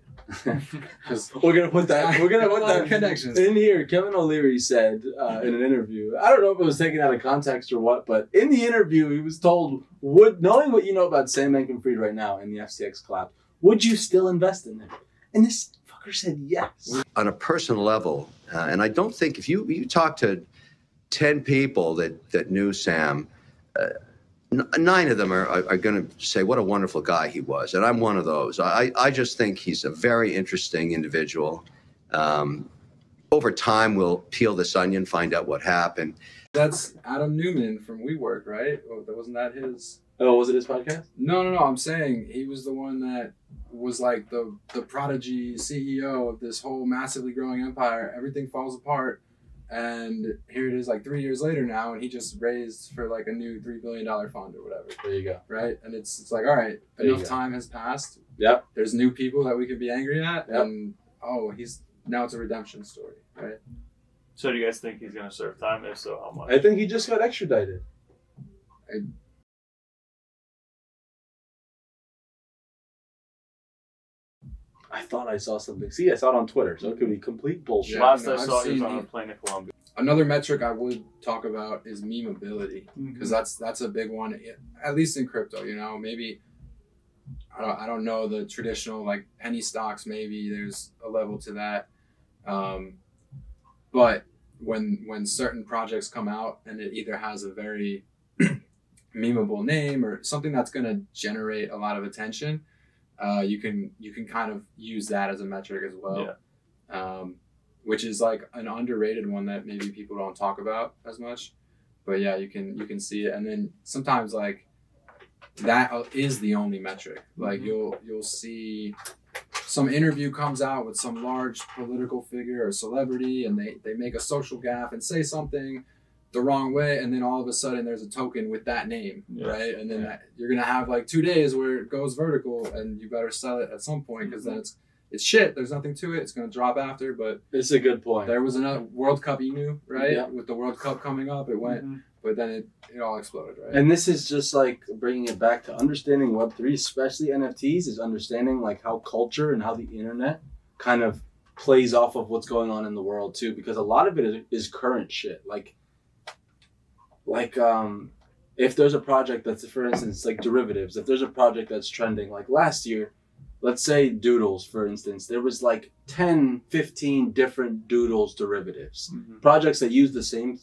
We're gonna put that connections in here. Kevin O'Leary said in an interview, I don't know if it was taken out of context or what, but in the interview he was told, knowing what you know about Sam Bankman-Fried right now in the FTX collapse, would you still invest in it? And this fucker said yes. On a personal level, and I don't think if you talk to 10 people that knew Sam, 9 of them are going to say what a wonderful guy he was, and I'm one of those. I just think he's a very interesting individual. Over time, we'll peel this onion, find out what happened. That's Adam Newman from WeWork, right? Wasn't that his? Oh, was it his podcast? No. I'm saying he was the one that was like the prodigy CEO of this whole massively growing empire. Everything falls apart. And here it is like 3 years later now, and he just raised for like a new $3 billion fund or whatever. There you go. Right? And it's like, all right, enough time has passed. Yep. There's new people that we could be angry at. Yep. And now it's a redemption story, right? So do you guys think he's going to serve time? If so, how much? I think he just got extradited. I thought I saw something. See, I saw it on Twitter, so it could be complete bullshit. Yeah, Last you know, I saw, I've he was seen on a plane to Colombia. Another metric I would talk about is memeability, because that's a big one, at least in crypto. You know, maybe I don't know the traditional like penny stocks. Maybe there's a level to that, but when certain projects come out and it either has a very memeable name or something that's going to generate a lot of attention, you can kind of use that as a metric as well. Yeah. Which is like an underrated one that maybe people don't talk about as much, but yeah, you can see it. And then sometimes like that is the only metric. Like you'll see some interview comes out with some large political figure or celebrity, and they make a social gaffe and say something the wrong way, and then all of a sudden there's a token with that name, right? And then you're gonna have like 2 days where it goes vertical, and you better sell it at some point, because then it's shit. There's nothing to it. It's gonna drop after. But it's a good point. There was another World Cup, right? Yeah. With the World Cup coming up, it went, but then it all exploded, right? And this is just like bringing it back to understanding Web3, especially NFTs, is understanding like how culture and how the internet kind of plays off of what's going on in the world too, because a lot of it is current shit. Like if there's a project that's, for instance, like derivatives, if there's a project that's trending, like last year, let's say Doodles, for instance, there was like 10, 15 different Doodles derivatives. Projects that use the same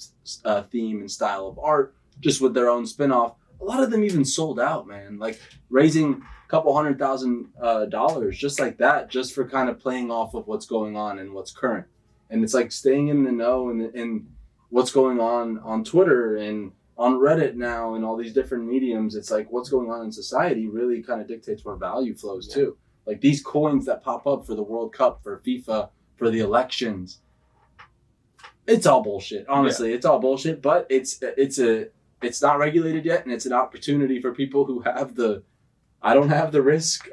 theme and style of art, just with their own spin-off. A lot of them even sold out, man. Like raising a couple $100,000 just like that, just for kind of playing off of what's going on and what's current. And it's like staying in the know and what's going on Twitter and on Reddit now and all these different mediums. It's like what's going on in society really kind of dictates where value flows too. Like these coins that pop up for the World Cup, for FIFA, for the elections. It's all bullshit. Honestly, it's all bullshit, but it's not regulated yet, and it's an opportunity for people who have I don't have the risk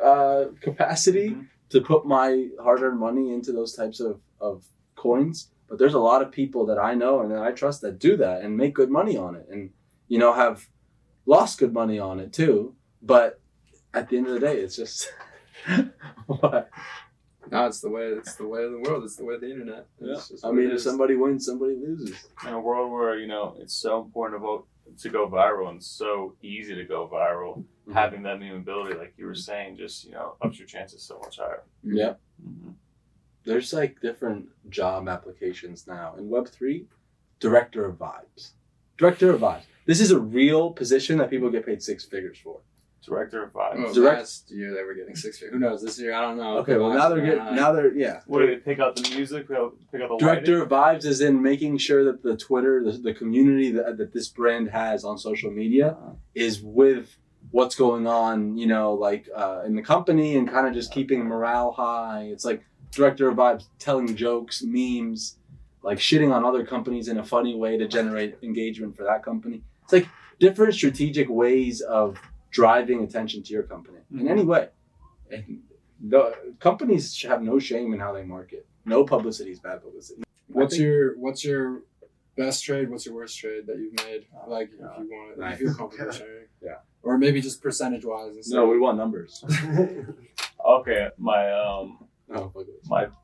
capacity to put my hard-earned money into those types of coins. But there's a lot of people that I know and that I trust that do that and make good money on it, and have lost good money on it too. But at the end of the day, it's just what? No, it's the way of the world. It's the way of the internet. If somebody wins, somebody loses. In a world where it's so important to go viral and so easy to go viral, having that new ability, like you were saying, just ups your chances so much higher. Yeah. There's like different job applications now in Web3. Director of Vibes. This is a real position that people get paid 6 figures for. Director of Vibes. Last year they were getting 6 figures. Who knows? This year I don't know. Okay, well now they're yeah. What do they pick out the music? Pick out the Director of Vibes is in making sure that the Twitter, the community that this brand has on social media is with what's going on, in the company and kind of just keeping morale high. It's like Director of Vibes telling jokes, memes, like shitting on other companies in a funny way to generate engagement for that company. It's like different strategic ways of driving attention to your company in any way. And the companies should have no shame in how they market. No publicity is bad publicity. What's your best trade? What's your worst trade that you've made? Like if you want to, if you're comfortable sharing. Yeah. Or maybe just percentage wise. No, we want numbers. Okay, my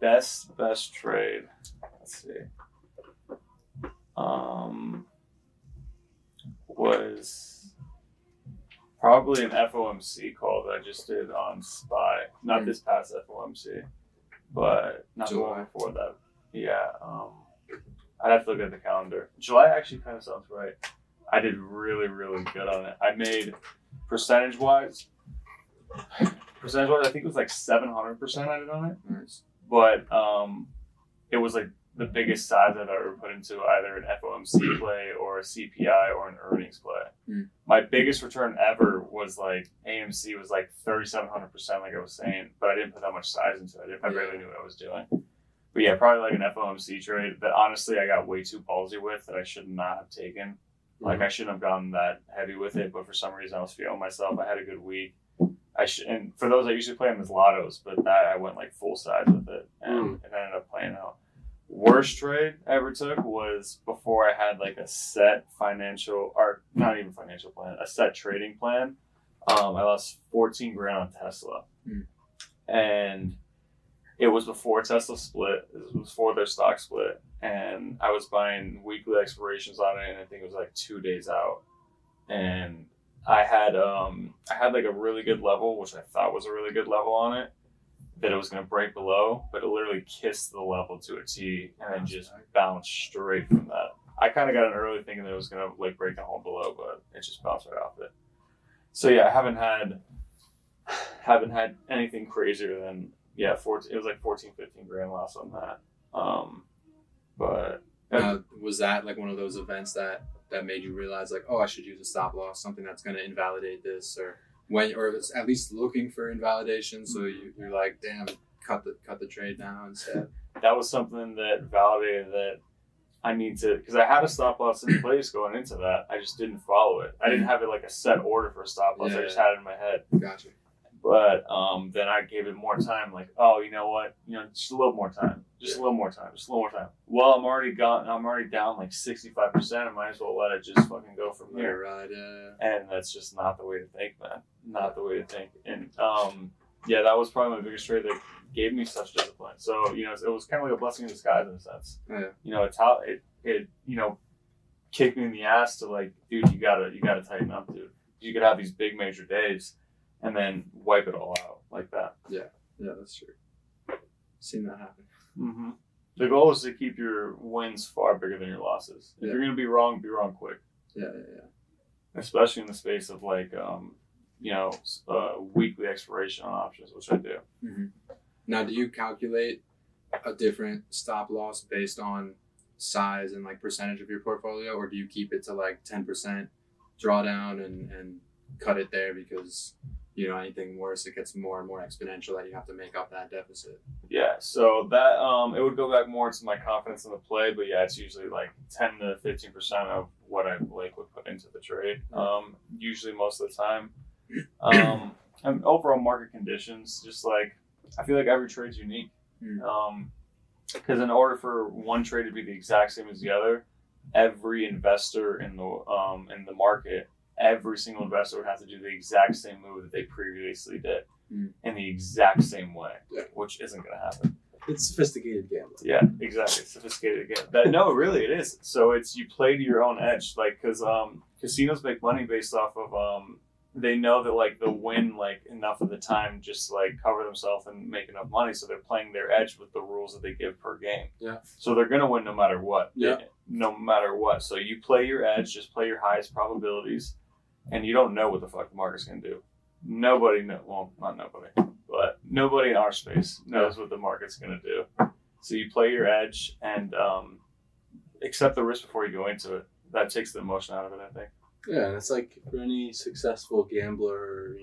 best trade. Let's see. Was probably an FOMC call that I just did on SPY. Not this past FOMC, but not the one before that. Yeah. I'd have to look at the calendar. July actually kind of sounds right. I did really, really good on it. I made percentage-wise, I think it was like 700% I did on it. Nice. But it was like the biggest size I've ever put into either an FOMC play or a CPI or an earnings play. My biggest return ever was like AMC was like 3,700%, like I was saying, but I didn't put that much size into it. I barely knew what I was doing. But yeah, probably like an FOMC trade that honestly I got way too ballsy with that I should not have taken. Like I shouldn't have gone that heavy with it, but for some reason I was feeling myself. I had a good week. And for those I usually play them as lottos, but that I went like full size with it and it ended up playing out. Worst trade I ever took was before I had like a set financial, or not even financial plan, a set trading plan. I lost 14 grand on Tesla. And it was before Tesla split. It was before their stock split. And I was buying weekly expirations on it, and I think it was like 2 days out. And I had like a really good level, which I thought was a really good level on it, that it was going to break below, but it literally kissed the level to a T and then just bounced straight from that. I kind of got an early thinking that it was going to like break a hole below, but it just bounced right off it. So yeah, I haven't had anything crazier than, it was like 14, 15 grand loss on that. But was that like one of those events that made you realize like, oh, I should use a stop loss, something that's going to invalidate this, or it's at least looking for invalidation, so you're like, damn, cut the trade now instead? That was something that validated that I need to, because I had a stop loss in place going into that. I just didn't follow it. I didn't have it like a set order for a stop loss. I just had it in my head. Gotcha. But then I gave it more time, like, oh, you know what? Just a little more time. Just a little more time. Well, I'm already down like 65%. I might as well let it just fucking go from there. Right. And that's just not the way to think, man. Not the way to think. And that was probably my biggest trade that gave me such discipline. So, it was kind of like a blessing in disguise in a sense. Yeah. It's how it kicked me in the ass to like, dude, you gotta tighten up, dude. You could have these big major days and then wipe it all out like that. Yeah, that's true. Seen that happen. Mm-hmm. The goal is to keep your wins far bigger than your losses. If you're going to be wrong quick. Yeah. Especially in the space of like, weekly expiration on options, which I do. Mm-hmm. Now, do you calculate a different stop loss based on size and like percentage of your portfolio, or do you keep it to like 10% drawdown and cut it there because anything worse, it gets more and more exponential that you have to make up that deficit? Yeah, so that it would go back more to my confidence in the play, but yeah, it's usually like 10 to 15% of what I would put into the trade. Usually most of the time. And overall market conditions, just like I feel like every trade's unique. Because in order for one trade to be the exact same as the other, every investor in the market, every single investor would have to do the exact same move that they previously did in the exact same way, which isn't going to happen. It's sophisticated gambling. Yeah, exactly. Sophisticated gambling. No, really, it is. So you play to your own edge, like because casinos make money based off of they know that like they'll win like enough of the time, just like cover themselves and make enough money, so they're playing their edge with the rules that they give per game. Yeah. So they're gonna win no matter what. Yeah. No matter what. So you play your edge, just play your highest probabilities, and you don't know what the fuck the market's gonna do. Nobody well, not nobody, but nobody in our space knows what the market's gonna do. So you play your edge and accept the risk before you go into it. That takes the emotion out of it, I think. Yeah, and it's like for any successful gambler,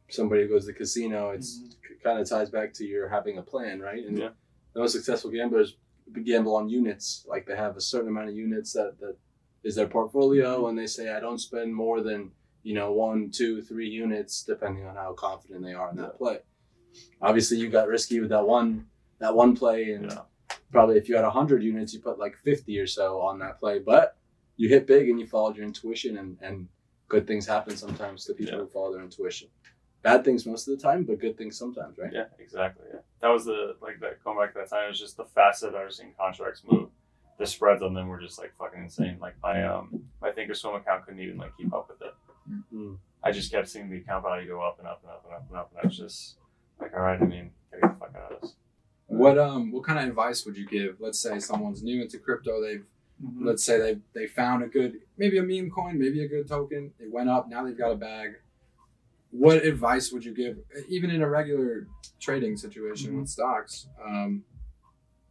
somebody who goes to the casino, it's kind of ties back to your having a plan, right? And the most successful gamblers gamble on units. Like they have a certain amount of units that is their portfolio, and they say, I don't spend more than 1, 2, 3 units, depending on how confident they are in that play. Obviously, you got risky with that one play, and probably if you had 100 units, you put like 50 or so on that play, but you hit big and you followed your intuition, and good things happen sometimes to people who follow their intuition. Bad things most of the time, but good things sometimes, right? Yeah, exactly. Yeah, that was that going back to that time. It was just the fastest I've ever seen contracts move. The spreads on them were just like fucking insane. Like my Thinkorswim account couldn't even like keep up with it. Mm-hmm. I just kept seeing the account value go up and up and up and up and up, and I was just like, all right, I mean, gotta get the fuck out of this. What kind of advice would you give? Let's say someone's new into crypto. Let's say they found maybe a meme coin, maybe a good token. It went up. Now they've got a bag. What advice would you give, even in a regular trading situation with stocks?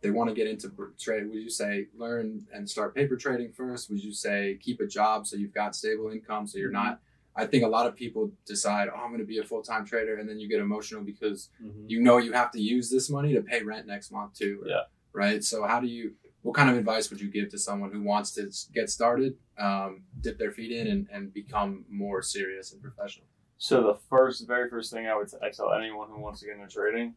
They want to get into trade. Would you say learn and start paper trading first? Would you say keep a job so you've got stable income so you're not? I think a lot of people decide, I'm going to be a full-time trader, and then you get emotional because you have to use this money to pay rent next month too. Right? So what kind of advice would you give to someone who wants to get started, dip their feet in and become more serious and professional? So the very first thing I tell anyone who wants to get into trading,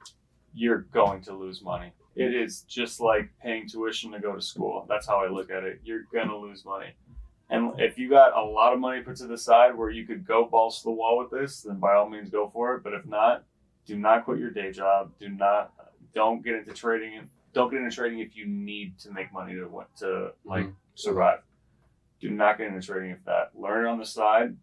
you're going to lose money. It is just like paying tuition to go to school. That's how I look at it. You're going to lose money. And if you got a lot of money put to the side where you could go balls to the wall with this, then by all means go for it. But if not, do not quit your day job. Don't get into trading. Don't get into trading if you need to make money to survive. Do not get into trading if that. Learn it on the side,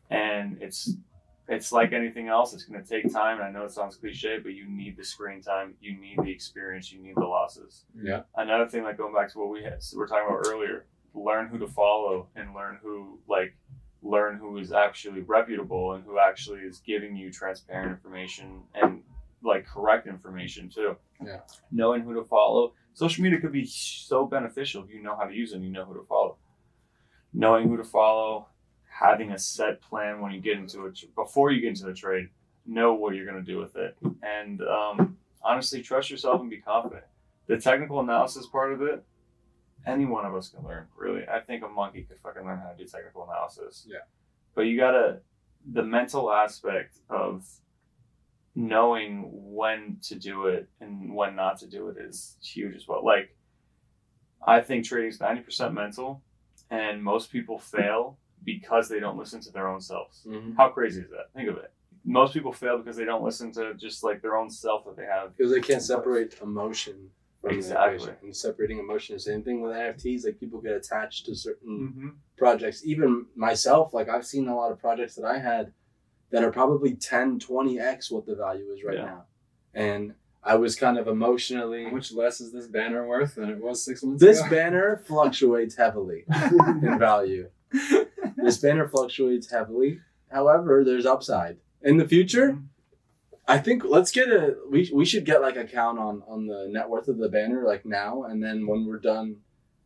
and it's like anything else. It's going to take time. And I know it sounds cliche, but you need the screen time. You need the experience. You need the losses. Yeah. Another thing, like going back to what we were talking about earlier, learn who to follow and learn who is actually reputable and who actually is giving you transparent information and like correct information too. Yeah. Knowing who to follow. Social media could be so beneficial if you know how to use it and you know who to follow. Knowing who to follow, having a set plan when you get into it, before you get into the trade, know what you're going to do with it. And honestly, trust yourself and be confident. The technical analysis part of it, any one of us can learn, really. I think a monkey could fucking learn how to do technical analysis. Yeah. But the mental aspect of knowing when to do it and when not to do it is huge as well. Like, I think trading is 90% mental, and most people fail because they don't listen to their own selves. How crazy is that? Think of it. Most people fail because they don't listen to just like their own self that they have. Because they can't separate emotion from Exactly. the equation. And separating emotion is the same thing with NFTs. Like people get attached to certain projects. Even myself, like I've seen a lot of projects that I had that are probably 10, 20x what the value is right now. And I was kind of emotionally... How much less is this banner worth than it was 6 months This ago? banner fluctuates heavily in value. This banner fluctuates heavily. However, there's upside. In the future, I think let's get we should get like a count on the net worth of the banner like now, and then when we're done,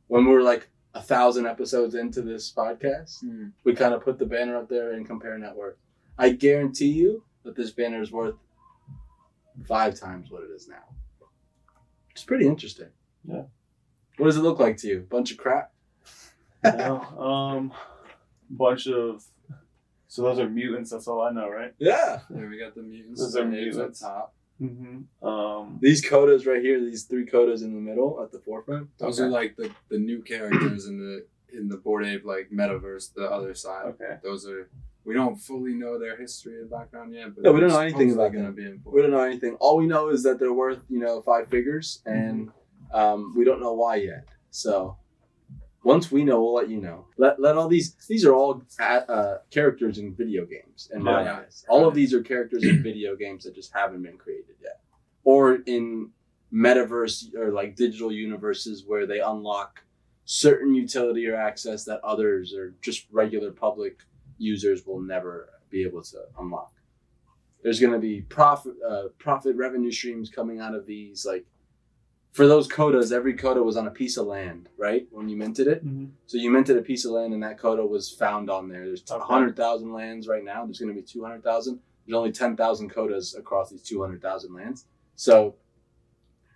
when we're like 1,000 episodes into this podcast, we kind of put the banner up there and compare net worth. I guarantee you that this banner is worth 5 times what it is now. It's pretty interesting. Yeah. What does it look like to you? Bunch of crap? No, bunch of. So those are mutants. That's all I know, right? Yeah. There we got the mutants. Those are the apes mutants. up top. Mm-hmm. These codas right here, these 3 codas in the middle at the forefront. Those are like the new characters in the Bored Ape like metaverse. The other side. Okay. Those are. We don't fully know their history and background yet, but Yeah, we don't know anything about going to them. be important. We don't know anything. All we know is that they're worth, 5 figures, and we don't know why yet. So once we know, we'll let you know. Let all these are all characters in video games in my eyes. All of these are characters in video games that just haven't been created yet, or in metaverse or like digital universes where they unlock certain utility or access that others or just regular public users will never be able to unlock. There's going to be profit revenue streams coming out of these. Like for those codas, every coda was on a piece of land, right? When you minted it. Mm-hmm. So you minted a piece of land and that coda was found on there. There's Okay. 100,000 lands right now. There's going to be 200,000. There's only 10,000 codas across these 200,000 lands. So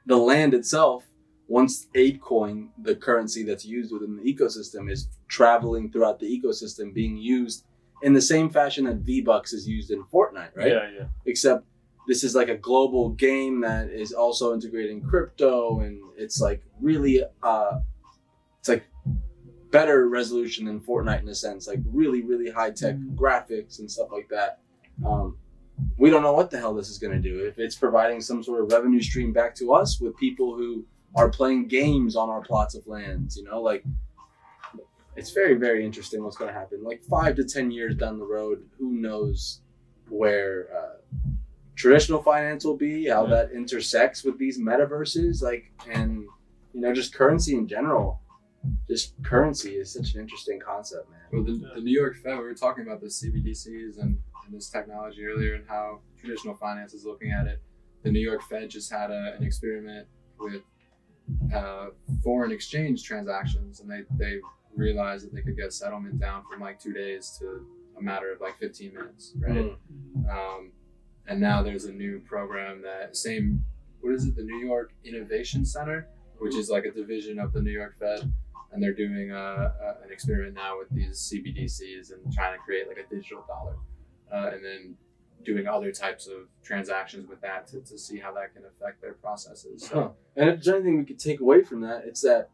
the land itself, once ApeCoin, the currency that's used within the ecosystem, is traveling throughout the ecosystem, being used in the same fashion that V-Bucks is used in Fortnite, right? Yeah. Except this is like a global game that is also integrating crypto, and it's like really, it's like better resolution than Fortnite in a sense, like really, really high-tech graphics and stuff like that. We don't know what the hell this is going to do. If it's providing some sort of revenue stream back to us with people who are playing games on our plots of lands, like it's very, very interesting what's going to happen. Like 5 to 10 years down the road, who knows where traditional finance will be, how that intersects with these metaverses, and just currency in general. Just currency is such an interesting concept, man. Well, the New York Fed, we were talking about the CBDCs and this technology earlier and how traditional finance is looking at it. The New York Fed just had an experiment with foreign exchange transactions, and they realized that they could get settlement down from like 2 days to a matter of like 15 minutes, right? And now there's a new program what is it? The New York Innovation Center, which is like a division of the New York Fed, and they're doing an experiment now with these CBDCs and trying to create like a digital dollar, and then doing other types of transactions with that to see how that can affect their processes. So, And if there's anything we could take away from that, it's that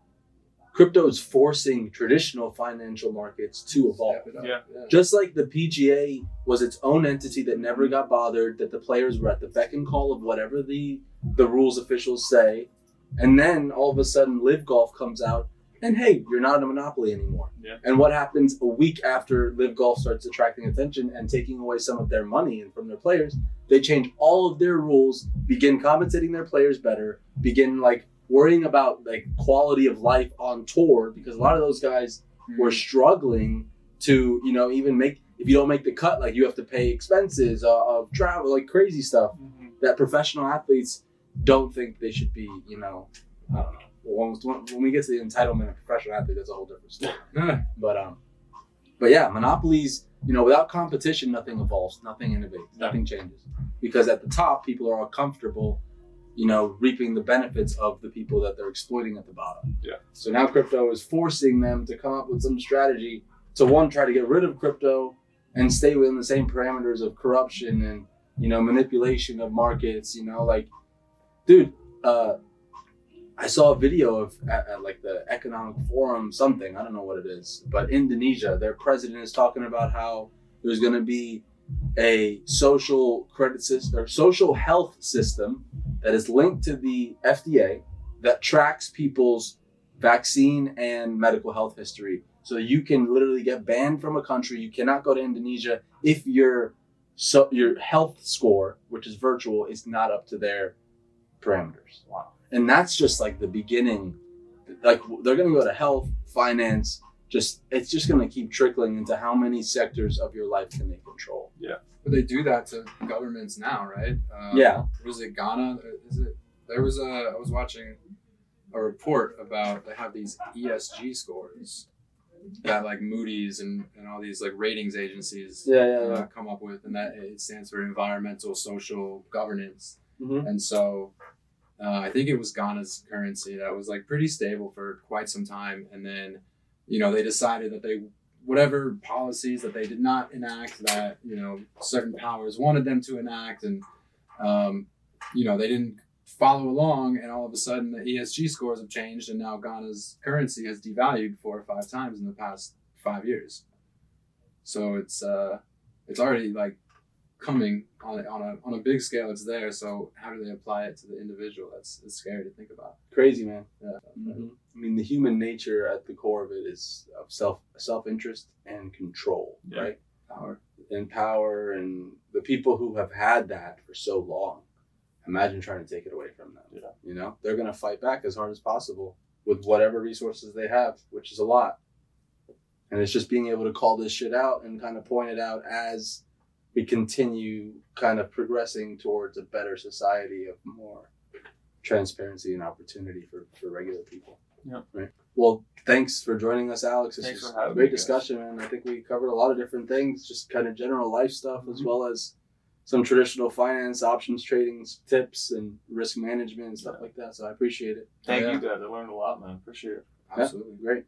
crypto is forcing traditional financial markets to evolve. step it up. Yeah. Just like the PGA was its own entity that never got bothered, that the players were at the beck and call of whatever the rules officials say, and then all of a sudden Live Golf comes out, and hey, you're not a monopoly anymore. Yeah. And what happens a week after Live Golf starts attracting attention and taking away some of their money and from their players? They change all of their rules, begin compensating their players better, begin like worrying about like quality of life on tour, because a lot of those guys were struggling to, even make, if you don't make the cut, like you have to pay expenses of travel, like crazy stuff that professional athletes don't think they should be, I don't know. When we get to the entitlement of professional athlete, that's a whole different story. But yeah, monopolies, without competition, nothing evolves, nothing innovates, nothing changes. Because at the top, people are all comfortable, reaping the benefits of the people that they're exploiting at the bottom. Yeah. So now crypto is forcing them to come up with some strategy to, one, try to get rid of crypto and stay within the same parameters of corruption and, manipulation of markets, dude, I saw a video of at like the Economic Forum something, I don't know what it is, but Indonesia, their president is talking about how there's going to be a social credit system or social health system that is linked to the FDA that tracks people's vaccine and medical health history. So you can literally get banned from a country. You cannot go to Indonesia if your health score, which is virtual, is not up to their parameters. Wow. And that's just like the beginning. Like they're going to go to health, finance, it's just going to keep trickling into how many sectors of your life can they control. But they do that to governments now, right? Yeah. Was it Ghana? I was watching a report about they have these ESG scores that like Moody's and all these like ratings agencies come up with, and that it stands for environmental, social governance. Mm-hmm. And so I think it was Ghana's currency that was like pretty stable for quite some time, and then they decided that whatever policies that they did not enact that certain powers wanted them to enact, and they didn't follow along, and all of a sudden the ESG scores have changed, and now Ghana's currency has devalued 4 or 5 times in the past 5 years. So it's already like coming on a big scale. It's there. So how do they apply it to the individual? It's scary to think about. Crazy, man. Yeah. Mm-hmm. I mean, the human nature at the core of it is of self-interest and control, right? Power, and the people who have had that for so long. Imagine trying to take it away from them. Yeah. They're going to fight back as hard as possible with whatever resources they have, which is a lot. And it's just being able to call this shit out and kind of point it out as we continue kind of progressing towards a better society of more transparency and opportunity for regular people. Yeah. Right. Well, thanks for joining us, Alex. This Thanks was for having a great me, guys. discussion, and I think we covered a lot of different things, just kind of general life stuff, as well as some traditional finance, options trading tips, and risk management and stuff like that. So I appreciate it. Thank you guys. I learned a lot, man. Appreciate it. Absolutely. Great.